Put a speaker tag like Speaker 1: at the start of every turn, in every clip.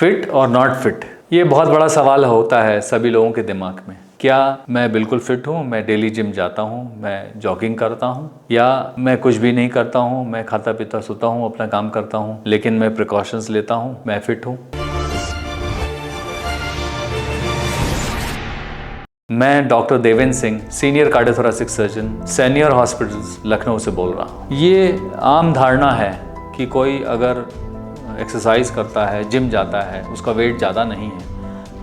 Speaker 1: Fit और not fit, ये बहुत बड़ा सवाल होता है सभी लोगों के दिमाग में। क्या मैं बिल्कुल फिट हूँ, मैं डेली जिम जाता हूँ, मैं जॉगिंग करता हूँ, या मैं कुछ भी नहीं करता हूँ, मैं खाता पीता सोता हूँ, अपना काम करता हूँ, लेकिन मैं प्रिकॉशंस लेता हूँ, मैं फिट हूँ। मैं doctor Devendra Singh, senior cardiothoracic surgeon, senior hospitals Lucknow से बोल रहा हूँ। ये आम धारणा है कि कोई अगर एक्सरसाइज करता है, जिम जाता है, उसका वेट ज़्यादा नहीं है,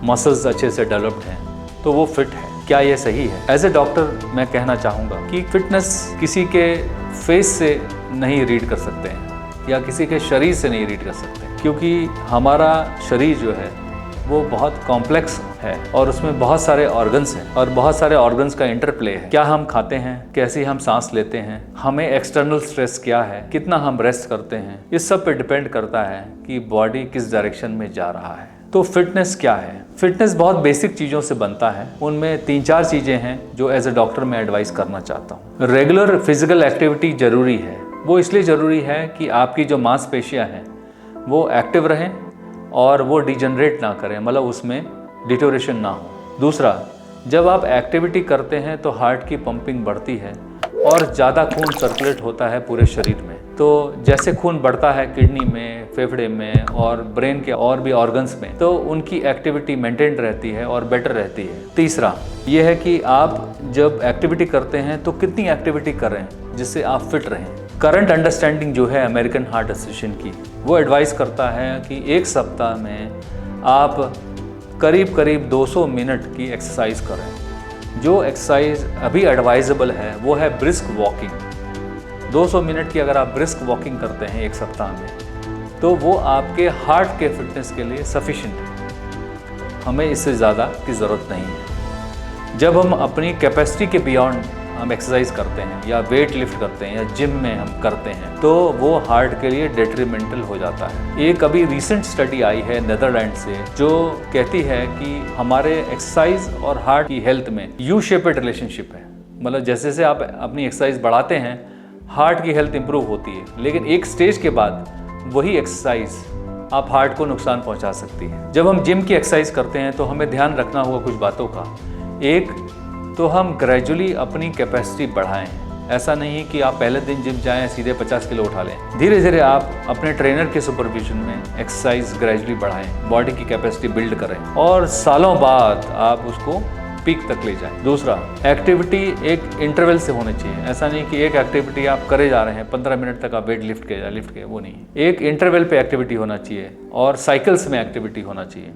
Speaker 1: मसल्स अच्छे से डेवलप्ड हैं, तो वो फिट है। क्या ये सही है? एज ए डॉक्टर मैं कहना चाहूँगा कि फिटनेस किसी के फेस से नहीं रीड कर सकते हैं या किसी के शरीर से नहीं रीड कर सकते, क्योंकि हमारा शरीर जो है वो बहुत कॉम्प्लेक्स है और उसमें बहुत सारे ऑर्गन्स हैं और बहुत सारे ऑर्गन्स का इंटरप्ले है। क्या हम खाते हैं, कैसे हम सांस लेते हैं, हमें एक्सटर्नल स्ट्रेस क्या है, कितना हम रेस्ट करते हैं, इस सब पे डिपेंड करता है कि बॉडी किस डायरेक्शन में जा रहा है। तो फिटनेस क्या है? फिटनेस बहुत बेसिक चीज़ों से बनता है। उनमें 3-4 चीज़ें हैं जो एज ए डॉक्टर मैं एडवाइस करना चाहता हूँ। रेगुलर फिजिकल एक्टिविटी ज़रूरी है। वो इसलिए ज़रूरी है कि आपकी जो मांसपेशियाँ हैं वो एक्टिव रहें और वो डिजनरेट ना करें, मतलब उसमें डिटोरेशन ना हो। दूसरा, जब आप एक्टिविटी करते हैं तो हार्ट की पंपिंग बढ़ती है और ज़्यादा खून सर्कुलेट होता है पूरे शरीर में। तो जैसे खून बढ़ता है किडनी में, फेफड़े में और ब्रेन के और भी ऑर्गन्स में, तो उनकी एक्टिविटी मेंटेन रहती है और बेटर रहती है। तीसरा ये है कि आप जब एक्टिविटी करते हैं तो कितनी एक्टिविटी करें जिससे आप फिट रहें। करंट अंडरस्टैंडिंग जो है अमेरिकन हार्ट एसोसिएशन की, वो एडवाइस करता है कि एक सप्ताह में आप करीब 200 मिनट की एक्सरसाइज करें। जो एक्सरसाइज अभी एडवाइजेबल है वो है ब्रिस्क वॉकिंग। 200 मिनट की अगर आप ब्रिस्क वॉकिंग करते हैं एक सप्ताह में, तो वो आपके हार्ट के फिटनेस के लिए सफिशिएंट है। हमें इससे ज़्यादा की ज़रूरत नहीं है। जब हम अपनी कैपेसिटी के बियॉन्ड हम एक्सरसाइज करते हैं या वेट लिफ्ट करते हैं या जिम में हम करते हैं, तो वो हार्ट के लिए डेट्रीमेंटल हो जाता है। एक अभी रिसेंट स्टडी आई है नेदरलैंड से जो कहती है कि हमारे एक्सरसाइज और हार्ट की हेल्थ में यू शेपेड रिलेशनशिप है। मतलब जैसे जैसे आप अपनी एक्सरसाइज बढ़ाते हैं, हार्ट की हेल्थ इंप्रूव होती है, लेकिन एक स्टेज के बाद वही एक्सरसाइज आप हार्ट को नुकसान पहुंचा सकती है। जब हम जिम की एक्सरसाइज करते हैं तो हमें ध्यान रखना होगा कुछ बातों का। एक तो हम ग्रेजुअली अपनी कैपेसिटी बढ़ाएं। ऐसा नहीं कि आप पहले दिन जिम जाएं सीधे 50 किलो उठा लें। धीरे धीरे आप अपने ट्रेनर के सुपरविजन में एक्सरसाइज ग्रेजुअली बढ़ाएं, बॉडी की कैपेसिटी बिल्ड करें और सालों बाद आप उसको पीक तक ले जाएं। दूसरा, एक्टिविटी एक इंटरवल से होनी चाहिए। ऐसा नहीं कि एक एक्टिविटी आप करे जा रहे हैं, 15 मिनट तक आप वेट लिफ्ट किया, वो नहीं। एक इंटरवल पे एक्टिविटी होना चाहिए और साइकिल्स में एक्टिविटी होना चाहिए।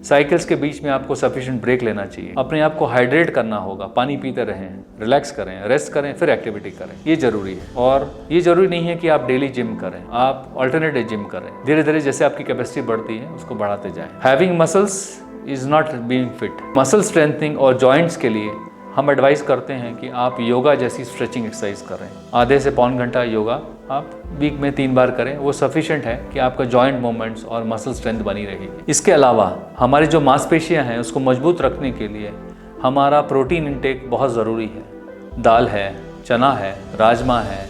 Speaker 1: साइकिल्स के बीच में आपको सफिशिएंट ब्रेक लेना चाहिए। अपने आप को हाइड्रेट करना होगा, पानी पीते रहें, रिलैक्स करें, रेस्ट करें, फिर एक्टिविटी करें। ये जरूरी है। और ये जरूरी नहीं है कि आप डेली जिम करें, आप अल्टरनेट डे जिम करें। धीरे धीरे जैसे आपकी कैपेसिटी बढ़ती है उसको बढ़ाते जाएं। Having muscles is not being fit. Muscle strengthening और जॉइंट्स के लिए हम एडवाइस करते हैं कि आप योगा जैसी स्ट्रेचिंग एक्सरसाइज करें। आधे से पौन घंटा योगा आप वीक में 3 बार करें, वो सफिशिएंट है कि आपका जॉइंट मूवमेंट्स और मसल स्ट्रेंथ बनी रहेगी। इसके अलावा हमारी जो मांसपेशियां हैं उसको मजबूत रखने के लिए हमारा प्रोटीन इंटेक बहुत ज़रूरी है। दाल है, चना है, राजमा है,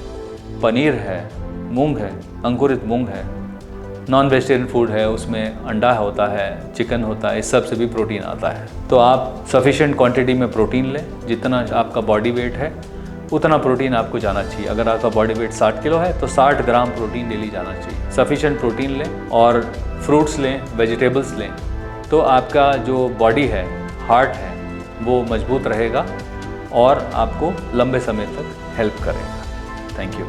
Speaker 1: पनीर है, मूंग है, अंकुरित मूंग है, नॉन वेजिटेरियन फूड है, उसमें अंडा होता है, चिकन होता है, इस सब से भी प्रोटीन आता है। तो आप सफिशिएंट क्वांटिटी में प्रोटीन लें। जितना आपका बॉडी वेट है उतना प्रोटीन आपको जाना चाहिए। अगर आपका बॉडी वेट 60 किलो है तो 60 ग्राम प्रोटीन डेली जाना चाहिए। सफिशिएंट प्रोटीन लें और फ्रूट्स लें, वेजिटेबल्स लें, तो आपका जो बॉडी है, हार्ट है, वो मजबूत रहेगा और आपको लंबे समय तक हेल्प करेगा। Thank you.